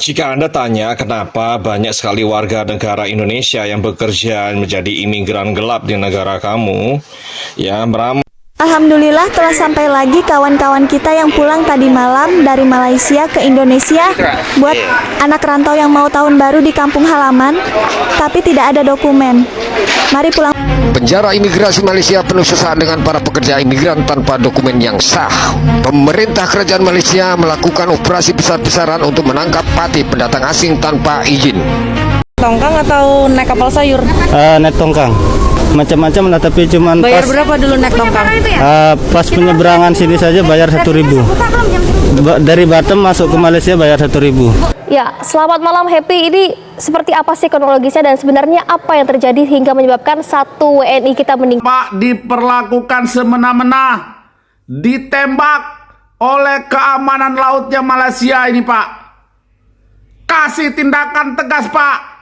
Jika Anda tanya kenapa banyak sekali warga negara Indonesia yang bekerja menjadi imigran gelap di negara kamu, ya Alhamdulillah telah sampai lagi kawan-kawan kita yang pulang tadi malam dari Malaysia ke Indonesia. Buat anak rantau yang mau tahun baru di kampung halaman, tapi tidak ada dokumen. Mari pulang. Penjara imigrasi Malaysia penuh sesak dengan para pekerja imigran tanpa dokumen yang sah. Pemerintah kerajaan Malaysia melakukan operasi besar-besaran untuk menangkap pati pendatang asing tanpa izin. Tongkang atau naik kapal sayur? Naik tongkang. Macam-macam lah, tapi cuman Bayar berapa dulu naik tongkang? Pas penyeberangan sini saja bayar 1.000. Dari Batam masuk ke Malaysia bayar 1.000. Ya, selamat malam Happy. Ini seperti apa sih kronologisnya dan sebenarnya apa yang terjadi hingga menyebabkan satu WNI kita meninggal? Pak diperlakukan semena-mena, ditembak oleh keamanan lautnya Malaysia ini Pak. Kasih tindakan tegas Pak.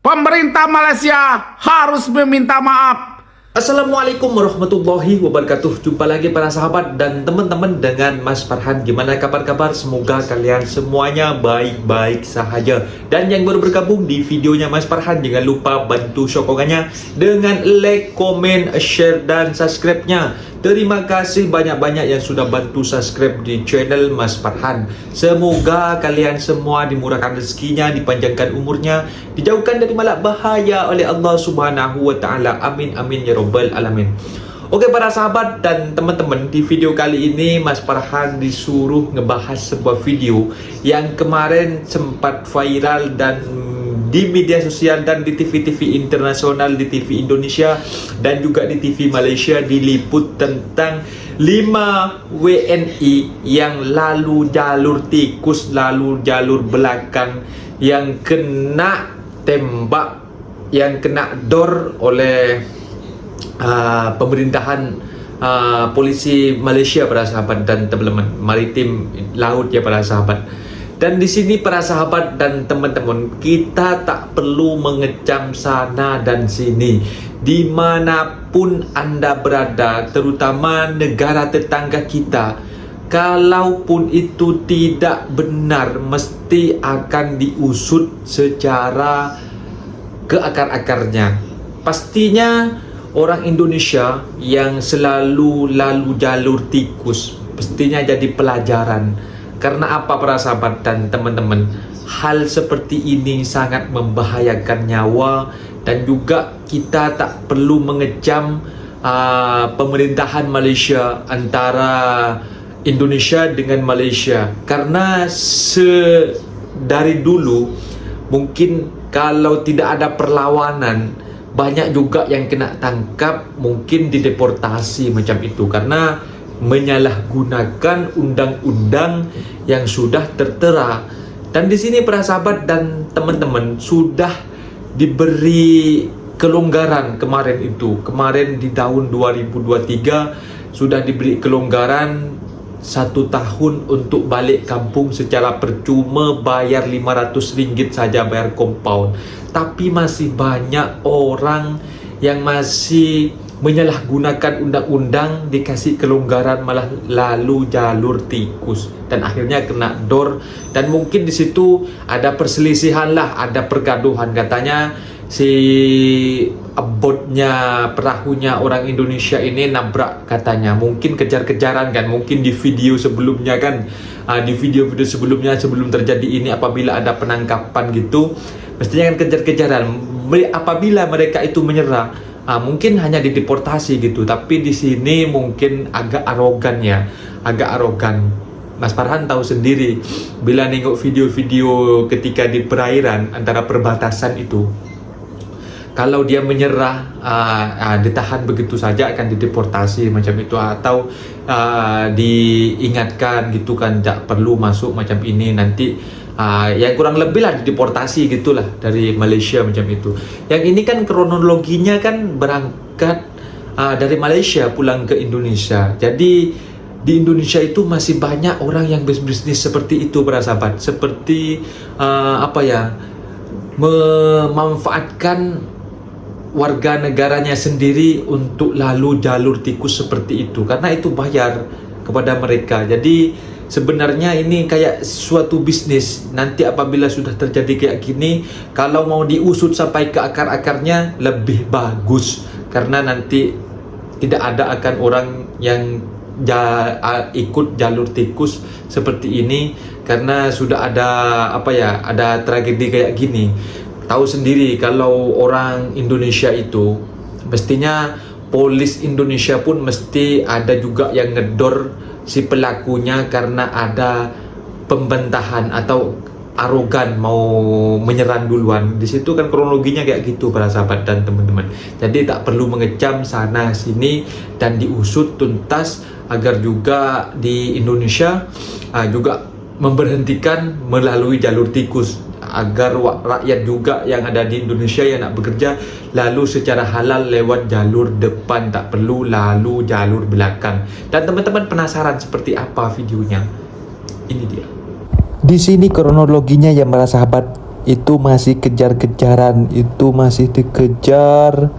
Pemerintah Malaysia harus meminta maaf. Assalamualaikum warahmatullahi wabarakatuh. Jumpa lagi para sahabat dan teman-teman dengan Mas Farhan. Gimana kabar-kabar? Semoga kalian semuanya baik-baik sahaja. Dan yang baru bergabung di videonya Mas Farhan, jangan lupa bantu sokongannya dengan like, komen, share, dan subscribe-nya. Terima kasih banyak-banyak yang sudah bantu subscribe di channel Mas Farhan. Semoga kalian semua dimurahkan rezekinya, dipanjangkan umurnya, dijauhkan dari malak bahaya oleh Allah Subhanahu wa taala. Amin amin ya rabbal alamin. Oke para sahabat dan teman-teman, di video kali ini Mas Farhan disuruh ngebahas sebuah video yang kemarin sempat viral dan di media sosial dan di TV-TV internasional, di TV Indonesia dan juga di TV Malaysia, diliput tentang 5 WNI yang lalu jalur tikus, lalu jalur belakang, yang kena tembak, yang kena dor oleh pemerintahan polisi Malaysia para sahabat dan teman-teman, maritim laut ya para sahabat. Dan di sini para sahabat dan teman-teman, kita tak perlu mengecam sana dan sini. Dimanapun Anda berada, terutama negara tetangga kita, kalaupun itu tidak benar, mesti akan diusut secara ke akar-akarnya. Pastinya orang Indonesia yang selalu lalu jalur tikus pastinya jadi pelajaran. Karena apa para sahabat dan teman-teman? Hal seperti ini sangat membahayakan nyawa, dan juga kita tak perlu mengecam pemerintahan Malaysia antara Indonesia dengan Malaysia. Karena dari dulu mungkin kalau tidak ada perlawanan, banyak juga yang kena tangkap, mungkin dideportasi macam itu, karena menyalahgunakan undang-undang yang sudah tertera. Dan di sini para sahabat dan teman-teman, sudah diberi kelonggaran kemarin itu. Kemarin di tahun 2023 sudah diberi kelonggaran 1 tahun untuk balik kampung secara percuma, bayar RM500 saja bayar compound. Tapi masih banyak orang yang masih menyalahgunakan undang-undang, dikasih kelonggaran malah lalu jalur tikus dan akhirnya kena dor. Dan mungkin di situ ada perselisihan lah, ada pergaduhan, katanya si botnya, perahunya orang Indonesia ini nabrak, katanya mungkin kejar-kejaran kan, mungkin di video sebelumnya kan, di video-video sebelumnya sebelum terjadi ini, apabila ada penangkapan gitu mestinya kan kejar-kejaran. Apabila mereka itu menyerah, mungkin hanya dideportasi gitu. Tapi di sini mungkin agak arogan ya, agak arogan. Mas Farhan tahu sendiri bila nengok video-video ketika di perairan antara perbatasan itu, kalau dia menyerah, ditahan begitu saja akan dideportasi macam itu, atau diingatkan gitu kan, tak perlu masuk macam ini, nanti yang kurang lebih lah dideportasi gitulah dari Malaysia macam itu. Yang ini kan kronologinya kan berangkat dari Malaysia pulang ke Indonesia. Jadi di Indonesia itu masih banyak orang yang bisnis seperti itu para sahabat, seperti memanfaatkan warga negaranya sendiri untuk lalu jalur tikus seperti itu, karena itu bayar kepada mereka. Jadi sebenarnya ini kayak suatu bisnis. Nanti apabila sudah terjadi kayak gini, kalau mau diusut sampai ke akar-akarnya lebih bagus, karena nanti tidak ada akan orang yang ikut jalur tikus seperti ini, karena sudah ada ada tragedi kayak gini. Tahu sendiri kalau orang Indonesia itu mestinya polis Indonesia pun mesti ada juga yang ngedor si pelakunya karena ada pembentahan atau arogan mau menyerang duluan. Di situ kan kronologinya kayak gitu para sahabat dan teman-teman. Jadi tak perlu mengecam sana sini dan diusut tuntas agar juga di Indonesia juga memberhentikan melalui jalur tikus, agar rakyat juga yang ada di Indonesia yang nak bekerja lalu secara halal lewat jalur depan, tak perlu lalu jalur belakang. Dan teman-teman penasaran seperti apa videonya? Ini dia. Di sini kronologinya ya para sahabat, itu masih kejar-kejaran, itu masih dikejar.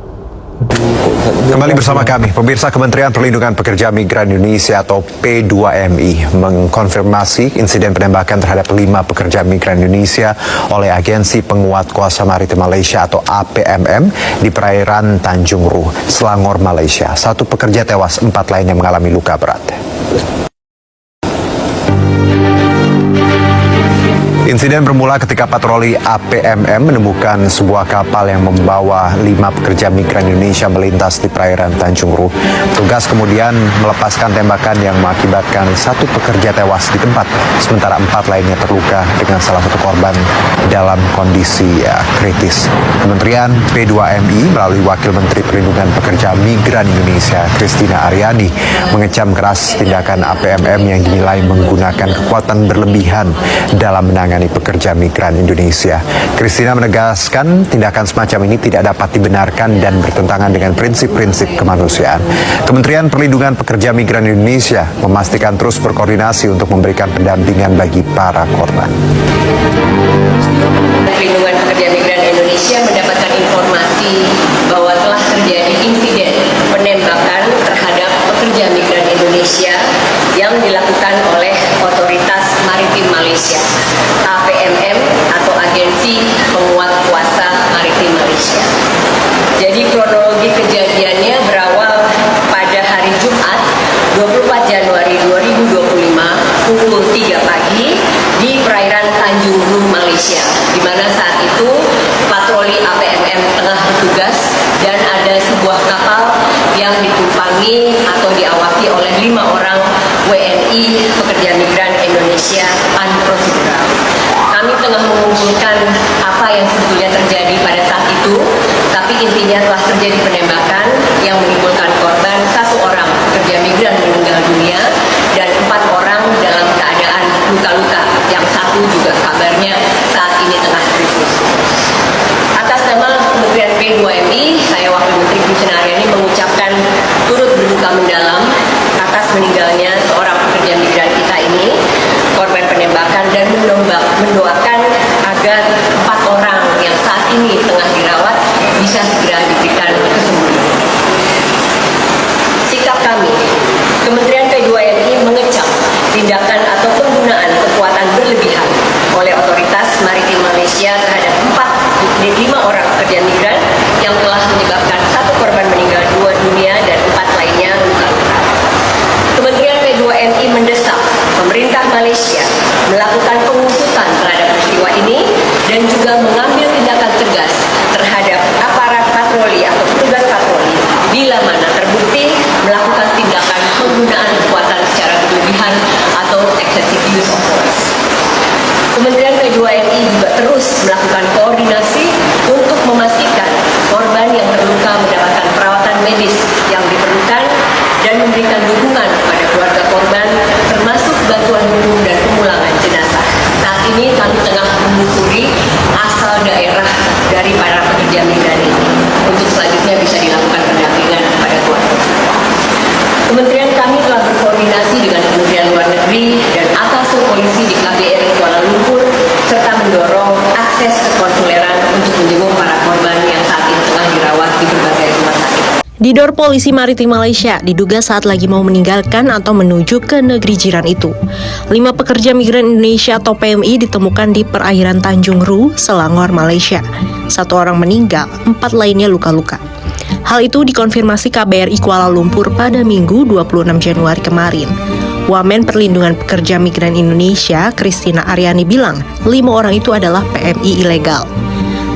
Kembali bersama kami, pemirsa. Kementerian Perlindungan Pekerja Migran Indonesia atau P2MI mengkonfirmasi insiden penembakan terhadap 5 pekerja migran Indonesia oleh Agensi Penguat Kuasa Maritim Malaysia atau APMM di perairan Tanjung Ru, Selangor, Malaysia. 1 pekerja tewas, 4 lainnya mengalami luka berat. Insiden bermula ketika patroli APMM menemukan sebuah kapal yang membawa 5 pekerja migran Indonesia melintas di perairan Tanjung Ru. Petugas kemudian melepaskan tembakan yang mengakibatkan 1 pekerja tewas di tempat, sementara 4 lainnya terluka dengan salah satu korban dalam kondisi kritis. Kementerian P2MI melalui Wakil Menteri Perlindungan Pekerja Migran Indonesia, Christina Aryani, mengecam keras tindakan APMM yang dinilai menggunakan kekuatan berlebihan dalam menangani pekerja migran Indonesia. Christina menegaskan tindakan semacam ini tidak dapat dibenarkan dan bertentangan dengan prinsip-prinsip kemanusiaan. Kementerian Perlindungan Pekerja Migran Indonesia memastikan terus berkoordinasi untuk memberikan pendampingan bagi para korban. Perlindungan Pekerja Migran Indonesia mendapatkan informasi bahwa telah terjadi insiden penembakan terhadap pekerja migran Indonesia yang dilakukan oleh Otoritas Maritim Malaysia, APMM atau Agensi Penguat Kuasa Maritim Malaysia. Jadi kronologi kejadiannya berawal pada hari Jumat 24 Januari 2025 pukul 3 pagi di perairan Tanjung Ru, Malaysia, di mana saat itu patroli APMM tengah bertugas dan ada sebuah kapal yang ditumpangi atau diawaki oleh 5 orang WNI pekerja migran Indonesia unprocedural. Kami tengah mengumpulkan apa yang sebetulnya terjadi pada saat itu, tapi intinya telah terjadi penembakan yang menimbulkan korban. 1 orang pekerja migran meninggal dunia dan 4 orang dalam keadaan luka-luka, yang 1 juga kabarnya saat ini tengah kritis. Atas nama Kementerian P2MI, saya Wakil Menteri Christina Aryani mengucapkan turut berduka mendalam atas meninggalnya seorang pekerja migran kita ini, korban penembakan, dan mendoakan agar 4 orang yang saat ini tengah dirawat bisa segera diberikan kesembuhan. Sikap kami, Kementerian P2MI mengecam tindakan atau penggunaan kekuatan berlebihan oleh Otoritas Maritim Malaysia terhadap 5 orang pekerja migran yang telah menyebabkan 1 korban meninggal dunia dan 4 lainnya luka-luka. Kementerian P2MI mendesak pemerintah Malaysia melakukan pengusutan terhadap peristiwa ini dan juga mengambil tindakan tegas terhadap aparat patroli atau petugas patroli bila mana terbukti melakukan tindakan penggunaan kekuatan secara berlebihan atau excessive use of force. Kementerian P2MI juga terus melakukan koordinasi untuk memastikan korban yang terluka mendapatkan perawatan medis yang diperlukan dan memberikan dukungan kepada keluarga korban, termasuk bantuan hukum dan pemulangan jenazah. Saat ini kami tengah menelusuri asal daerah dari para pekerja migran ini untuk selanjutnya bisa dilakukan pendampingan kepada keluarga. Kementerian kami telah berkoordinasi dengan Kementerian Luar Negeri dan atas polisi di KBRI Kuala Lumpur serta mendorong akses kekonsuleran untuk menjenguk para korban yang saat ini tengah dirawat di berbagai rumah sakit. Didor Polisi Maritim Malaysia diduga saat lagi mau meninggalkan atau menuju ke negeri jiran itu. 5 pekerja migran Indonesia atau PMI ditemukan di perairan Tanjung Ru, Selangor, Malaysia. 1 orang meninggal, 4 lainnya luka-luka. Hal itu dikonfirmasi KBRI Kuala Lumpur pada Minggu 26 Januari kemarin. Wamen Perlindungan Pekerja Migran Indonesia, Christina Aryani bilang, 5 orang itu adalah PMI ilegal.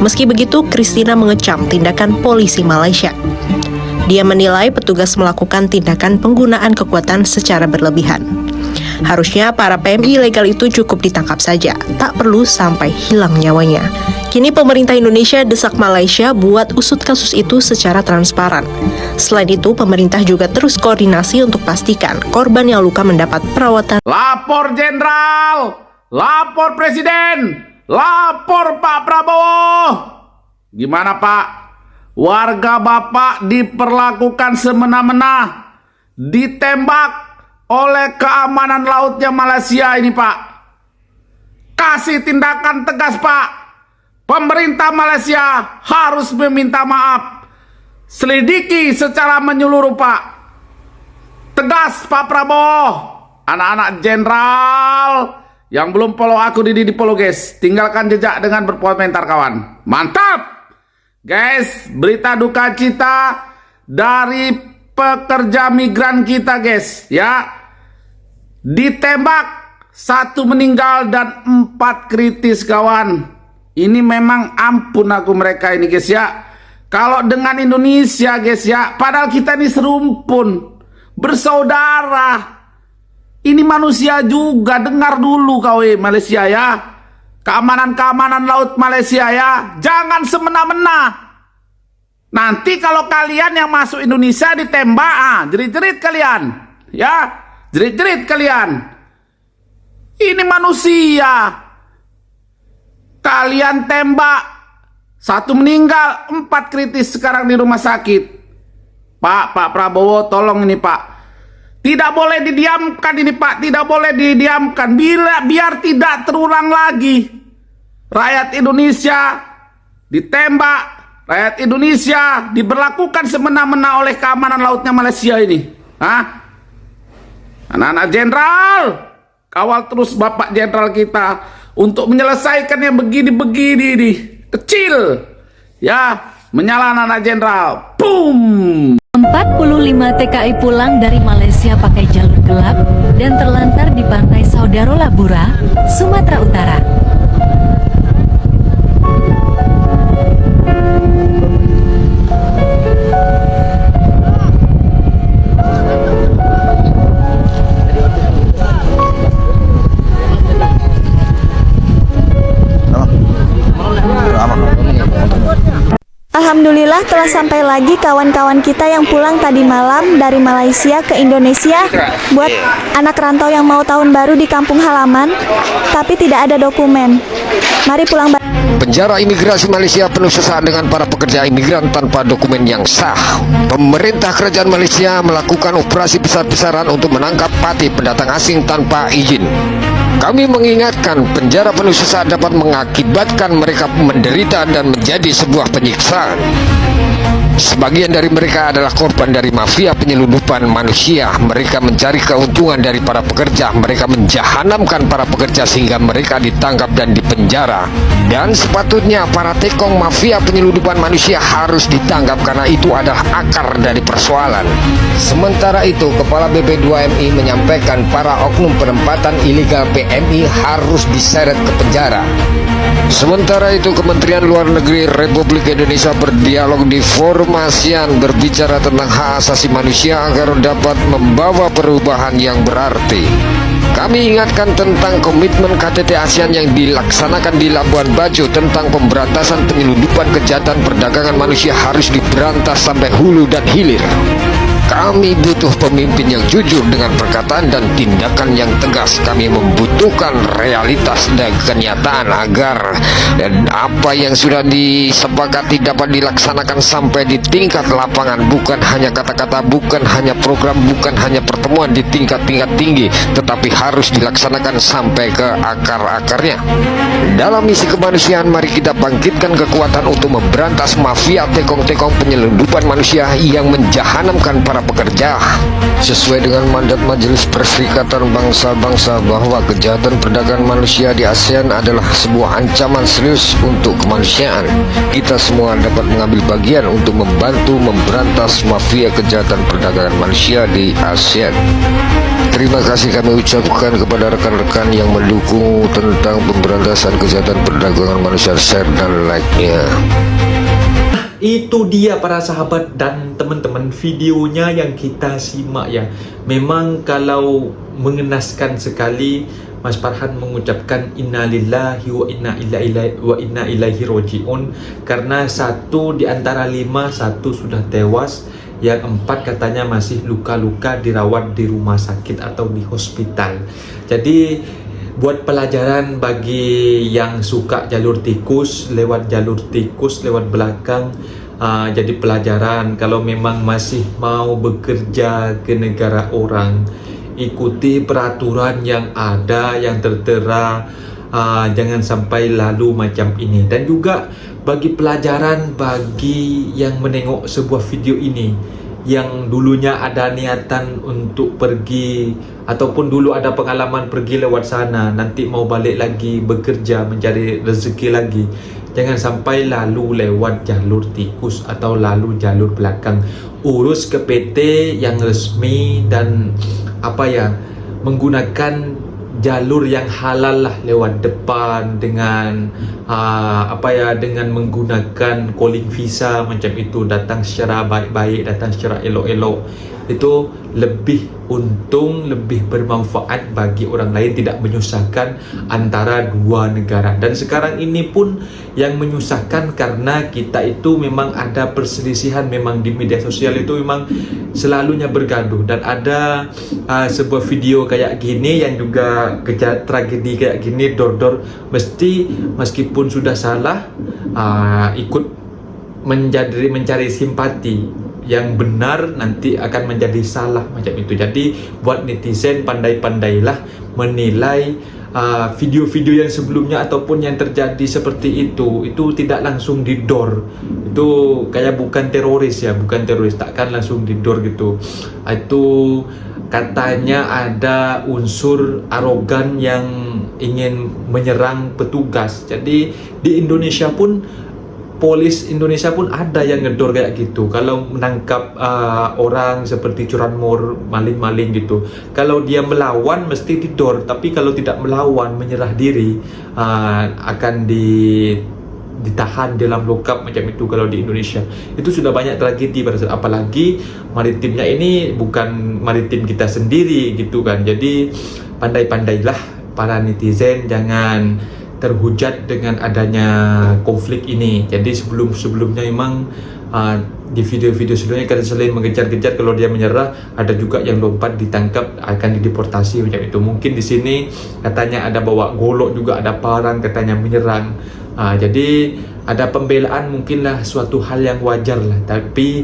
Meski begitu, Christina mengecam tindakan polisi Malaysia. Dia menilai petugas melakukan tindakan penggunaan kekuatan secara berlebihan. Harusnya para PMI ilegal itu cukup ditangkap saja, tak perlu sampai hilang nyawanya. Kini pemerintah Indonesia desak Malaysia buat usut kasus itu secara transparan. Selain itu, pemerintah juga terus koordinasi untuk pastikan korban yang luka mendapat perawatan. Lapor Jenderal, lapor Presiden, lapor Pak Prabowo. Gimana Pak? Warga Bapak diperlakukan semena-mena, ditembak oleh keamanan lautnya Malaysia ini Pak. Kasih tindakan tegas Pak. Pemerintah Malaysia harus meminta maaf. Selidiki secara menyeluruh Pak. Tegas Pak Prabowo. Anak-anak jenderal yang belum follow aku di follow guys. Tinggalkan jejak dengan berkomentar kawan. Mantap! Guys, berita duka cita dari pekerja migran kita guys, ya. Ditembak, 1 meninggal dan 4 kritis kawan. Ini memang ampun aku mereka ini guys ya. Kalau dengan Indonesia guys ya, padahal kita ini serumpun, bersaudara. Ini manusia juga, dengar dulu kau Malaysia ya. Keamanan laut Malaysia ya, jangan semena-mena. Nanti kalau kalian yang masuk Indonesia ditembak, jerit-jerit kalian, ya, jerit-jerit kalian. Ini manusia. Kalian tembak, 1 meninggal, 4 kritis sekarang di rumah sakit. Pak Prabowo, tolong ini Pak. Tidak boleh didiamkan ini Pak, tidak boleh didiamkan. Biar tidak terulang lagi. Rakyat Indonesia ditembak, rakyat Indonesia diberlakukan semena-mena oleh keamanan lautnya Malaysia ini. Anak-anak jenderal, kawal terus Bapak Jenderal kita untuk menyelesaikan yang begini-begini ini. Kecil, ya, menyala anak-anak jenderal. Boom! 45 TKI pulang dari Malaysia pakai jalur gelap dan terlantar di pantai Saudara Labura, Sumatera Utara. Alhamdulillah telah sampai lagi kawan-kawan kita yang pulang tadi malam dari Malaysia ke Indonesia. Buat anak rantau yang mau tahun baru di kampung halaman, tapi tidak ada dokumen. Mari pulang. Penjara imigrasi Malaysia penuh sesak dengan para pekerja imigran tanpa dokumen yang sah. Pemerintah kerajaan Malaysia melakukan operasi besar-besaran untuk menangkap pati pendatang asing tanpa izin. Kami mengingatkan penjara penuh sesak dapat mengakibatkan mereka menderita dan menjadi sebuah penyiksaan. Sebagian dari mereka adalah korban dari mafia penyelundupan manusia. Mereka mencari keuntungan dari para pekerja. Mereka menjahanamkan para pekerja sehingga mereka ditangkap dan dipenjara. Dan sepatutnya para tekong mafia penyelundupan manusia harus ditangkap karena itu adalah akar dari persoalan. Sementara itu, Kepala BP2MI menyampaikan para oknum penempatan ilegal PMI harus diseret ke penjara. Sementara itu, Kementerian Luar Negeri Republik Indonesia berdialog di Forum ASEAN berbicara tentang hak asasi manusia agar dapat membawa perubahan yang berarti. Kami ingatkan tentang komitmen KTT ASEAN yang dilaksanakan di Labuan Bajo tentang pemberantasan penyelundupan kejahatan perdagangan manusia harus diberantas sampai hulu dan hilir. Kami butuh pemimpin yang jujur dengan perkataan dan tindakan yang tegas. Kami membutuhkan realitas dan kenyataan agar apa yang sudah disepakati dapat dilaksanakan sampai di tingkat lapangan. Bukan hanya kata-kata, bukan hanya program, bukan hanya pertemuan di tingkat-tingkat tinggi, tetapi harus dilaksanakan sampai ke akar-akarnya. Dalam misi kemanusiaan, mari kita bangkitkan kekuatan untuk memberantas mafia tekong-tekong penyelundupan manusia yang menjahanamkan para pekerja. Sesuai dengan mandat Majelis Perserikatan Bangsa-Bangsa bahwa kejahatan perdagangan manusia di ASEAN adalah sebuah ancaman serius untuk kemanusiaan. Kita semua dapat mengambil bagian untuk membantu memberantas mafia kejahatan perdagangan manusia di ASEAN. Terima kasih kami ucapkan kepada rekan-rekan yang mendukung tentang pemberantasan kejahatan perdagangan manusia. Share dan like-nya. Itu dia para sahabat dan teman-teman, videonya yang kita simak ya. Memang kalau mengenaskan sekali. Mas Farhan mengucapkan innalillahi wa inna ilaihi rojiun, karena 1 di antara 5, 1 sudah tewas, yang 4 katanya masih luka-luka dirawat di rumah sakit atau di hospital. Jadi buat pelajaran bagi yang suka jalur tikus, lewat belakang, jadi pelajaran kalau memang masih mau bekerja ke negara orang, ikuti peraturan yang ada, yang tertera, jangan sampai lalu macam ini. Dan juga bagi pelajaran bagi yang menengok sebuah video ini, yang dulunya ada niatan untuk pergi ataupun dulu ada pengalaman pergi lewat sana, nanti mau balik lagi bekerja mencari rezeki lagi, jangan sampai lalu lewat jalur tikus atau lalu jalur belakang. Urus ke PT yang resmi dan menggunakan jalur yang halal lah, lewat depan dengan dengan menggunakan calling visa macam itu, datang secara baik-baik, datang secara elok-elok. Itu lebih untung, lebih bermanfaat bagi orang lain, tidak menyusahkan antara dua negara. Dan sekarang ini pun yang menyusahkan karena kita itu memang ada perselisihan, memang di media sosial itu memang selalunya bergaduh. Dan ada sebuah video kayak gini yang juga tragedi kayak gini, dor-dor mesti meskipun sudah salah ikut mencari simpati. Yang benar nanti akan menjadi salah macam itu. Jadi buat netizen, pandai-pandailah menilai video-video yang sebelumnya ataupun yang terjadi seperti itu tidak langsung didor. Itu kayak bukan teroris ya, bukan teroris, takkan langsung didor gitu. Itu katanya ada unsur arogan yang ingin menyerang petugas. Jadi di Indonesia pun, polis Indonesia pun ada yang ngedor kayak gitu. Kalau menangkap orang seperti curanmor, maling-maling gitu, kalau dia melawan mesti didor. Tapi kalau tidak melawan, menyerah diri, akan ditahan dalam lokap macam itu. Kalau di Indonesia itu sudah banyak tragedi pada saat, apalagi maritimnya ini bukan maritim kita sendiri gitu kan. Jadi pandai-pandailah para netizen, jangan terhujat dengan adanya konflik ini. Jadi sebelumnya memang di video-video sebelumnya kan selain mengejar-kejar, kalau dia menyerah ada juga yang lompat, ditangkap, akan dideportasi macam itu. Mungkin di sini katanya ada bawa golok juga, ada parang katanya menyerang. Jadi ada pembelaan, mungkinlah suatu hal yang wajar lah. Tapi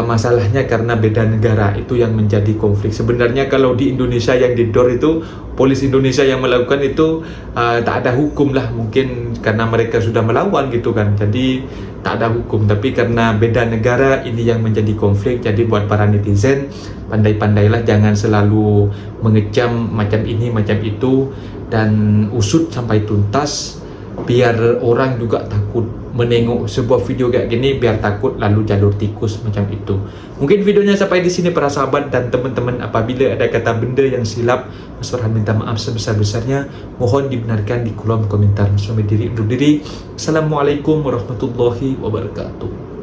masalahnya karena beda negara, itu yang menjadi konflik. Sebenarnya kalau di Indonesia yang didor itu, polis Indonesia yang melakukan itu tak ada hukum lah, mungkin karena mereka sudah melawan gitu kan, jadi tak ada hukum. Tapi karena beda negara, ini yang menjadi konflik. Jadi buat para netizen, pandai-pandailah, jangan selalu mengecam macam ini macam itu, dan usut sampai tuntas, biar orang juga takut menengok sebuah video kayak gini, biar takut lalu jalur tikus macam itu. Mungkin videonya sampai di sini para sahabat dan teman-teman. Apabila ada kata benda yang silap, Mas Farhan minta maaf sebesar-besarnya. Mohon dibenarkan di kolom komentar. Assalamualaikum warahmatullahi wabarakatuh.